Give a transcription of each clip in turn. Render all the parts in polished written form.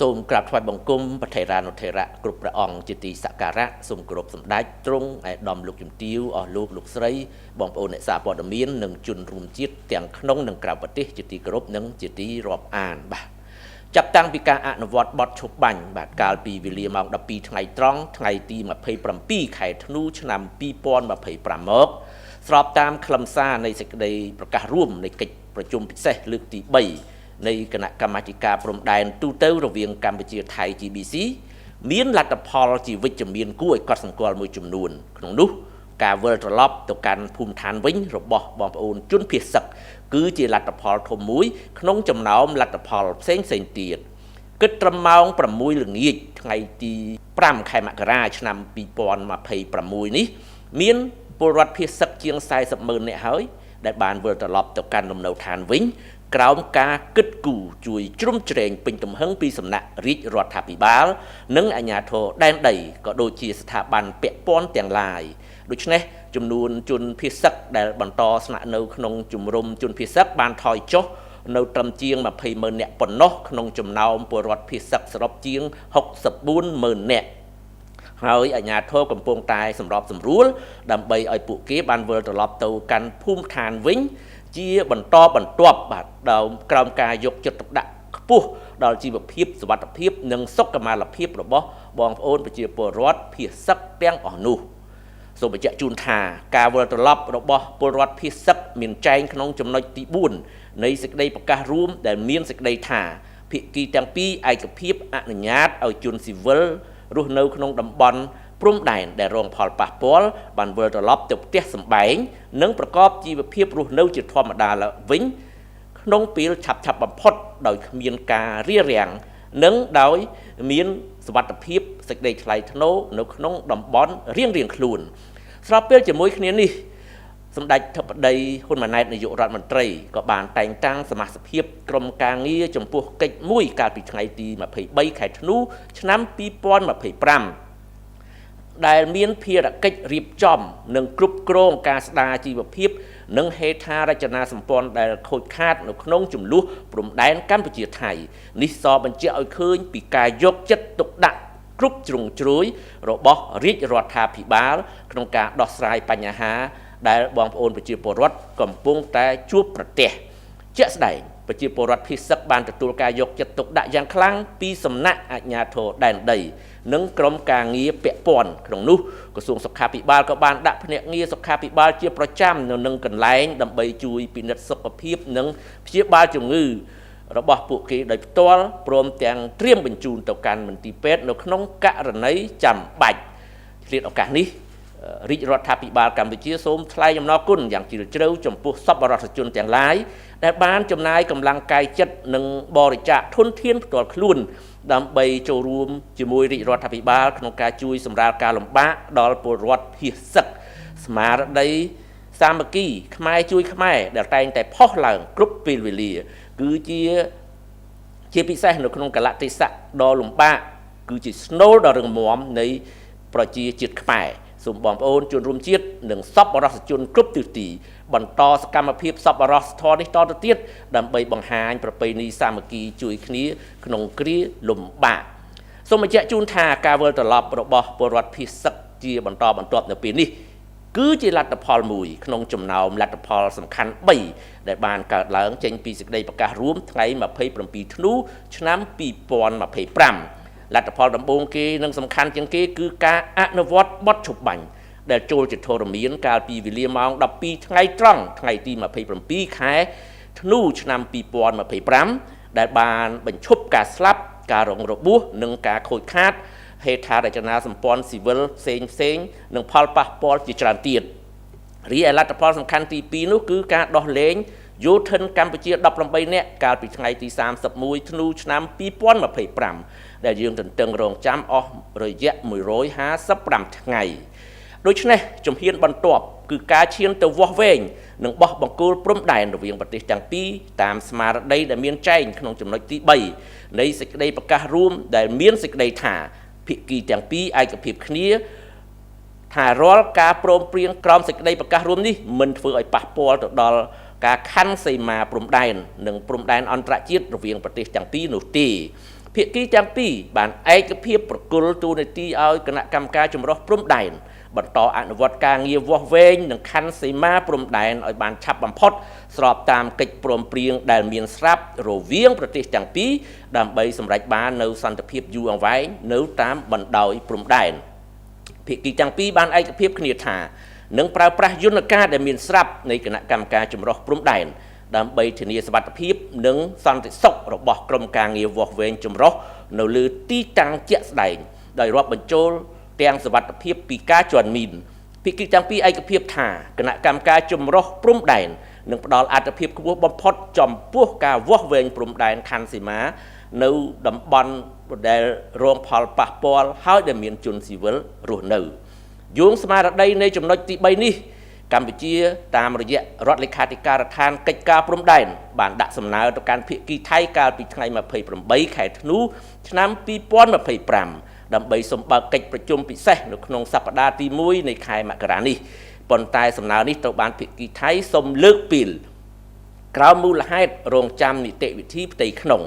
សូមក្រាបថ្វាយបង្គំប្រធេរានុធេរៈគ្រប់ព្រះអង្គជាទីសក្ការៈសូមគោរពសម្ដេចទ្រង់ឯកឧត្តមលោកជំទាវអស់លោកស្រីបងប្អូនអ្នកសារព័ត៌មាននិងជនរួមជាតិទាំងក្នុងនិងក្រៅប្រទេសជាទីគោរពនិងជាទីរាប់អានបាទចាប់តាំងពីការអនុវត្តបទឈប់បាញ់បាទកាលពីវេលាម៉ោង12ថ្ងៃត្រង់ថ្ងៃទី27ខែធ្នូឆ្នាំ2025មកស្របតាមខ្លឹមសារនៃសេចក្តីប្រកាសរួមនៃកិច្ចប្រជុំពិសេសលើកទី3នៃគណៈកម្មាធិការព្រំដែនទូទៅរវាងកម្ពុជាថៃ GBC មានលទ្ធផលជាវិជ្ជមានគួរឲ្យកត់សម្គាល់មួយចំនួនក្នុងនោះការវិលត្រឡប់ទៅកាន់ភូមិឋានវិញរបស់បងប្អូនជនភៀសសឹកគឺជាលទ្ធផលធំមួយក្នុងចំណោមលទ្ធផលផ្សេងទៀតគិតត្រឹមម៉ោង6ល្ងាចថ្ងៃទី5ខែមករាឆ្នាំ2026នេះមានពលរដ្ឋភៀសសឹកជាង40,000នាក់ហើយដែលបានវិលត្រឡប់ទៅកាន់លំនៅឋានវិញក្រោមការគិតគូរជួយជ្រោមជ្រែងពេញទំហឹងពីសំណាក់រាជរដ្ឋាភិបាលនិងអាជ្ញាធរដែនដីក៏ដូចជាស្ថាប័នពាក់ព័ន្ធទាំងឡាយដូច្នេះចំនួនជនភៀសសឹកដែលបន្តស្នាក់នៅក្នុងជំរំជនភៀសសឹកបានថយចុះនៅត្រឹមជាង20,000នាក់ប៉ុណ្ណោះក្នុងចំណោមពលរដ្ឋភៀសសឹកសរុបជាង64,000នាក់ហើយអាជ្ញាធរកំពុងតែសម្របសម្រួលដើម្បីឲ្យពួកគេបានវិលត្រឡប់ទៅកាន់ភូមិឋានវិញជាបន្តបន្ទាប់បាទដោយក្រោមការយកចិត្តទុកដាក់ខ្ពស់ដល់ជីវភាពសុវត្ថិភាពនិងសុខុមាលភាពរបស់បងប្អូនប្រជាពលរដ្ឋភៀសសឹកទាំងអស់នោះសូមបញ្ជាក់ជូនថាការវិលត្រឡប់របស់ពលរដ្ឋភៀសសឹកមានចែងក្នុងចំណុចទី4នៃសេចក្តីប្រកាសរួមដែលមានសេចក្តីថាភាគីទាំងពីរឯកភាពអនុញ្ញាតឲ្យជនស៊ីវិលរស់នៅក្នុងតំបន់ព្រំដែនដែលរងផលប៉ះពាល់បានវិលត្រឡប់ទៅផ្ទះសម្បែងនិងប្រកបជីវភាពរស់នៅជាធម្មតាវិញក្នុងពេលឆាប់បំផុតដោយគ្មានការរារាំងនិងដោយមានសុវត្ថិភាពសេចក្តីថ្លៃថ្នូរនៅក្នុងតំបន់រៀងខ្លួនស្របពេលជាមួយគ្នានេះសម្ដេចធិបតីហ៊ុនម៉ាណែតនាយករដ្ឋមន្ត្រីក៏បានតែងតាំងសមាជិកក្រុមការងារចំពោះកិច្ចមួយកាលពីថ្ងៃទី23ខែធ្នូឆ្នាំ2025ដែលមានភារកិច្ចរៀបចំនិងគ្រប់គ្រងការស្ដារជីវភាពនិងហេដ្ឋារចនាសម្ព័ន្ធដែលខូចខាតនៅក្នុងចំនួនព្រំដែនកម្ពុជាថៃនេះសបញ្ជាក់ឲ្យឃើញពីការយកចិត្តទុកដាក់គ្រប់ជ្រុងជ្រោយរបស់រាជរដ្ឋាភិបាលក្នុងការដោះស្រាយបញ្ហាដែលបងប្អូនប្រជាពលរដ្ឋកំពុងតែជួបប្រទះជាក់ស្ដែងប្រជាពលរដ្ឋភៀសសឹកបានទទួលការយកចិត្តទុកដាក់យ៉ាងខ្លាំងពីសំណាក់អាជ្ញាធរដែនដីនិងក្រុមការងារពាក់ព័ន្ធក្នុងនោះក្រសួងសុខាភិបាលក៏បានដាក់ភ្នាក់ងារសុខាភិបាលជាប្រចាំនៅនឹងកន្លែងដើម្បីជួយពិនិត្យសុខភាពនិងព្យាបាលជំងឺរបស់ពួកគេដោយផ្ទាល់ព្រមទាំងត្រៀមបញ្ជូនទៅកាន់មន្ទីរពេទ្យនៅក្នុងករណីចាំបាច់ឆ្លៀតឱកាសនេះរាជរដ្ឋាភិបាលកម្ពុជាសូមថ្លែងអំណរគុណយ៉ាងជ្រាលជ្រៅចំពោះសប្បុរសជនទាំងឡាយដែលបានចំណាយកម្លាំងកាយចិត្តនិងបរិច្ចាគធនធានផ្ទាល់ខ្លួនដើម្បីចូលរួមជាមួយរាជរដ្ឋាភិបាលក្នុងការជួយសម្រាលការលំបាកដល់ពលរដ្ឋភៀសសឹកស្មារតីសាមគ្គីខ្មែរជួយខ្មែរដែលតែងតែផុសឡើងគ្រប់ពេលវេលាគឺជាពិសេសនៅក្នុងកលៈទេសៈដ៏លំបាកគឺជាស្នូលដ៏រឹងមាំនៃប្រជាជាតិខ្មែរសូមបងប្អូនជនរួមជាតិនិងសប្បុរសជនគ្រប់ទិសទីបន្តសកម្មភាពសប្បុរសធម៌នេះតទៅទៀតដើម្បីបង្ហាញប្រពៃណីសាមគ្គីជួយគ្នាក្នុងគ្រាលំបាកសូមបញ្ជាក់ជូនថាការវិលត្រឡប់របស់ពលរដ្ឋភៀសសឹកជាបន្តបន្ទាប់នៅពេលនេះគឺជាលទ្ធផលមួយក្នុងចំណោមលទ្ធផលសំខាន់3ដែលបានកើតឡើងចេញពីសេចក្តីប្រកាសរួមថ្ងៃ27ធ្នូឆ្នាំ2025លទ្ធផលដំបូងគេនិងសំខាន់ជាងគេគឺការអនុវត្តបទឈប់បាញ់ដែលចូលជាធរមានកាលពីវេលាម៉ោង12ថ្ងៃត្រង់ថ្ងៃទី27ខែធ្នូឆ្នាំ2025ដែលបានបញ្ឈប់ការស្លាប់ការរងរបួសនិងការខូចខាតហេដ្ឋារចនាសម្ព័ន្ធស៊ីវិលផ្សេងនិងផលប៉ះពាល់ជាច្រើនទៀតរីឯលទ្ធផលសំខាន់ទី2នោះគឺការដោះលែងយោធិនកម្ពុជា18នាក់កាលពីថ្ងៃទី31ធ្នូឆ្នាំ2025ដែលយើងទន្ទឹងរង់ចាំអស់រយៈ155ថ្ងៃដូច្នេះជំហានបន្ទាប់គឺការឈានទៅវាស់វែងនិងបោះបង្គោលព្រំដែនរវាងប្រទេសទាំងពីរតាមស្មារតីដែលមានចែងក្នុងចំណុចទី3នៃសេចក្តីប្រកាសរួមដែលមានសេចក្តីថាភាគីទាំងពីរឯកភាពគ្នាថារាល់ការព្រមព្រៀងក្រោមសេចក្តីប្រកាសរួមនេះមិនធ្វើឲ្យប៉ះពាល់ទៅដល់ការខ័ណ្ឌសីមាព្រំដែននិងព្រំដែនអន្តរជាតិរវាងប្រទេសទាំងពីរនោះទេ ភាគីទាំងពីរបានឯកភាពប្រគល់ទូនាទីឲ្យគណៈកម្មការចម្រុះព្រំដែនបន្តអនុវត្តការងារវាស់វែងនិងខណ្ឌសីមាព្រំដែនឲ្យបានឆាប់បំផុតស្របតាមកិច្ចព្រមព្រៀងដែលមានស្រាប់រវាងប្រទេសទាំងពីរដើម្បីសម្រេចបាននូវសន្តិភាពយូរអង្វែងនៅតាមបណ្ដោយព្រំដែនភាគីទាំងពីរបានឯកភាពគ្នាថានឹងប្រើប្រាស់យន្តការដែលមានស្រាប់នៃគណៈកម្មការចម្រុះព្រំដែនដើម្បីធានាសុវត្ថិភាពនិងសន្តិសុខរបស់ក្រុមការងារវាស់វែងចម្រុះនៅលើទីតាំងជាក់ស្ដែងដោយរាប់បញ្ចូលទាំងសុវត្ថិភាពពីការជន់មីនភាគីទាំងពីរឯកភាពថាគណៈកម្មការចម្រុះព្រំដែននឹងផ្ដល់អត្ថប្រយោជន៍ខ្ពស់បំផុតចំពោះការវាស់វែងព្រំដែនខណ្ឌសីមានៅតំបន់ដែលរងផលប៉ះពាល់ហើយដែលមានជនស៊ីវិលរស់នៅយោងស្មារតីនៃចំណុចទី3នេះកម្ពុជាតាមរយៈរដ្ឋលេខាធិការដ្ឋានកិច្ចការព្រំដែនបានដាក់សំណើទៅកាន់ភាគីថៃកាលពីថ្ងៃ28ខែធ្នូឆ្នាំ2025ដើម្បីសម្បើកកិច្ចប្រជុំពិសេសនៅក្នុងសប្តាហ៍ទី1នៃខែមករានេះប៉ុន្តែសំណើនេះត្រូវបានភាគីថៃសូមលើកពីលក្រោមមូលហេតុរងចាំនីតិវិធីផ្ទៃក្នុង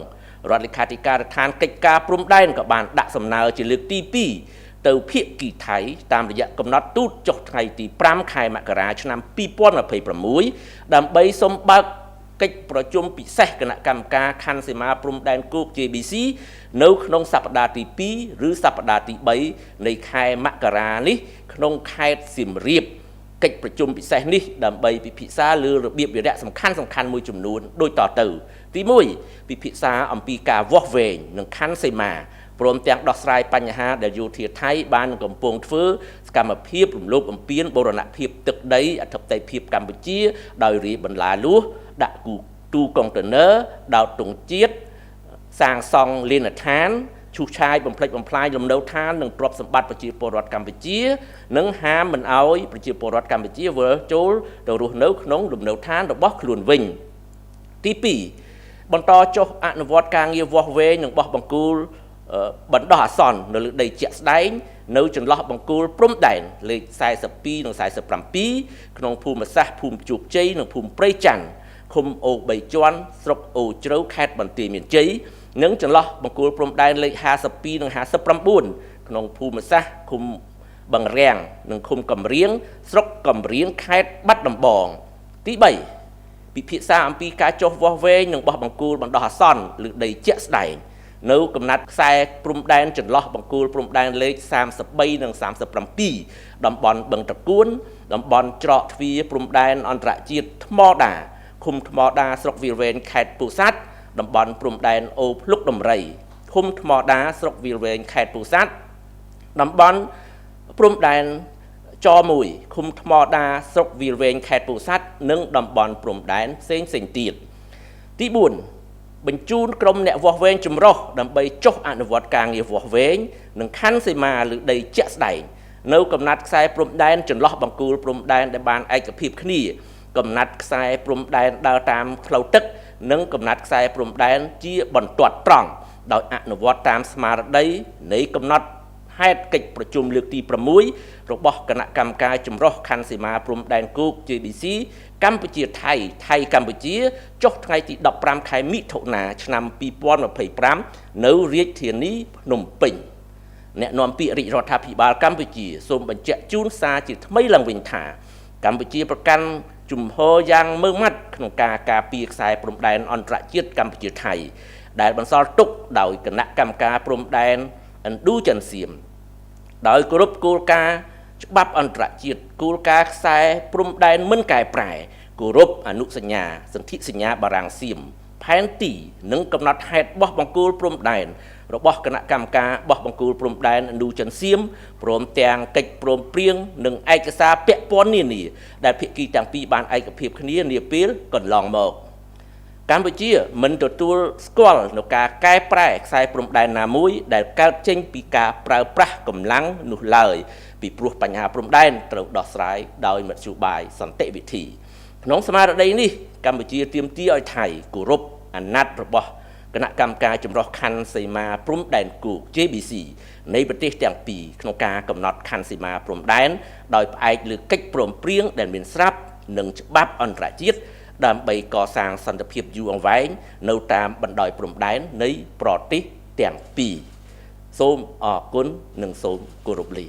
រដ្ឋលេខាធិការដ្ឋានកិច្ចការព្រំដែនក៏បានដាក់សំណើជាលើកទី2ទៅភាគីថៃតាមរយៈកំណត់ទូតចុះថ្ងៃទី5ខែមករាឆ្នាំ2026ដើម្បីសូមបើកកិច្ចប្រជុំពិសេសគណៈកម្មការខណ្ឌសីមាព្រំដែនគោក JBC នៅក្នុងសប្តាហ៍ទី2ឬសប្តាហ៍ទី3នៃខែមករានេះក្នុងខេត្តសៀមរាបកិច្ចប្រជុំពិសេសនេះដើម្បីពិភាក្សាលើរបៀបវារៈសំខាន់មួយចំនួនដូចតទៅទី1ពិភាក្សាអំពីការវាស់វែងនិងខណ្ឌសីមាព្រមទាំងដោះស្រាយបញ្ហាដែលយោធាថៃបានកំពុងធ្វើសកម្មភាពរំលោភបំពានបូរណភាពទឹកដីអធិបតេយ្យភាពកម្ពុជាដោយរាយបន្លាលួសដាក់ទូកុងតឺន័រដោតទង់ជាតិសាងសង់លានដ្ឋានឈូសឆាយបំផ្លិចបំផ្លាញលំនៅឋាននិងទ្រព្យសម្បត្តិប្រជាពលរដ្ឋកម្ពុជានិងហាមមិនអោយប្រជាពលរដ្ឋកម្ពុជាវិលចូលទៅរស់នៅក្នុងលំនៅឋានរបស់ខ្លួនវិញទី2បន្តចុះអនុវត្តការងារវាស់វែងនិងបោះបង្គោលបណ្ដោះអាសន្ននៅលើដីជាក់ស្ដែងនៅចន្លោះបង្គោលព្រំដែនលេខ42និង47ក្នុងភូមិសាស្ត្រភូមិជោគជ័យនិងភូមិព្រៃច័ន្ទឃុំអូ3ជាន់ស្រុកអូជ្រៅខេត្តបន្ទាយមានជ័យនិងចន្លោះបង្គោលព្រំដែនលេខ52និង59ក្នុងភូមិសាស្ត្រឃុំបឹងរាំងនិងឃុំកំរៀងស្រុកកំរៀងខេត្តបាត់ដំបងទី3ពិភាក្សាអំពីការចុះវាស់វែងនិងបោះបង្គោលបណ្ដោះអាសន្នលើដីជាក់ស្ដែងនៅកំណាត់ខ្សែព្រំដែនចន្លោះបង្គោលព្រំដែនលេខ33និង37តំបន់បឹងតគួនតំបន់ច្រកទ្វារព្រំដែនអន្តរជាតិថ្មដាឃុំថ្មដាស្រុកវាលវែងខេត្តពោធិ៍សាត់តំបន់ព្រំដែនអូភ្លុកដំរីឃុំថ្មដាស្រុកវាលវែងខេត្តពោធិ៍សាត់តំបន់ព្រំដែនច1ឃុំថ្មដាស្រុកវាលវែងខេត្តពោធិ៍សាត់និងតំបន់ព្រំដែនផ្សេងទៀតទី4បញ្ជូនក្រុមអ្នកវាស់វែងចម្រុះដើម្បីចុះអនុវត្តការងារវាស់វែងនិងខណ្ឌសីមាលើដីជាក់ស្ដែងនៅកំណាត់ខ្សែព្រំដែនចន្លោះបង្គោលព្រំដែនដែលបានឯកភាពគ្នាកំណាត់ខ្សែព្រំដែនដើរតាមផ្លូវទឹកនិងកំណាត់ខ្សែព្រំដែនជាបន្ទាត់ត្រង់ដោយអនុវត្តតាមស្មារតីនៃកំណត់ហេតុកិច្ចប្រជុំលើកទី6របស់គណៈកម្មការចម្រុះខណ្ឌសីមាព្រំដែនគោក JBC កម្ពុជាថៃកម្ពុជាចុះថ្ងៃទី15ខែមិថុនាឆ្នាំ2025នៅរាជធានីភ្នំពេញអ្នកនាំពាក្យរាជរដ្ឋាភិបាលកម្ពុជាសូមបញ្ជាក់ជូនសារជាថ្មីឡើងវិញថាកម្ពុជាប្រកាន់ជំហរយ៉ាងម៉ឺងម៉ាត់ក្នុងការការពារខ្សែព្រំដែនអន្តរជាតិកម្ពុជាថៃដែលបន្សល់ទុកដោយគណៈកម្មការព្រំដែនឥណ្ឌូចិនសៀមដោយគោរពគោលការណ៍ច្បាប់អន្តរជាតិគោលការណ៍ខ្សែព្រំដែនមិនកែប្រែគោរពអនុសញ្ញាសន្ធិសញ្ញាបារាំងសៀមផែនទីនិងកំណត់ហេតុបោះបង្គោលព្រំដែនរបស់គណៈកម្មការបោះបង្គោលព្រំដែនឥណ្ឌូចិនសៀមព្រមទាំងកិច្ចព្រមព្រៀងនិងឯកសារពាក់ព័ន្ធនានាដែលភាគីទាំងពីរបានឯកភាពគ្នានាពេលកន្លងមកកម្ពុជាមិនទទួលស្គាល់នូវការកែប្រែខ្សែព្រំដែនណាមួយដែលកើតចេញពីការប្រើប្រាស់កម្លាំងនោះឡើយពីព្រោះបញ្ហាព្រំដែនត្រូវដោះស្រាយដោយមធ្យោបាយសន្តិវិធីក្នុងស្មារតីនេះកម្ពុជាទាមទារឲ្យថៃគោរពអាណត្តិរបស់គណៈកម្មការចម្រុះខណ្ឌសីមាព្រំដែនគោក JBC នៃប្រទេសទាំងពីរក្នុងការកំណត់ខណ្ឌសីមាព្រំដែនដោយផ្អែកលើកិច្ចព្រមព្រៀងដែលមានស្រាប់និងច្បាប់អន្តរជាតិដើម្បីកសាងសន្តិភាពយូរអង្វែងនៅតាមបណ្ដោយព្រំដែននៃប្រទេស ទាំងពីរសូមអរគុណនិងសូមគោរពលា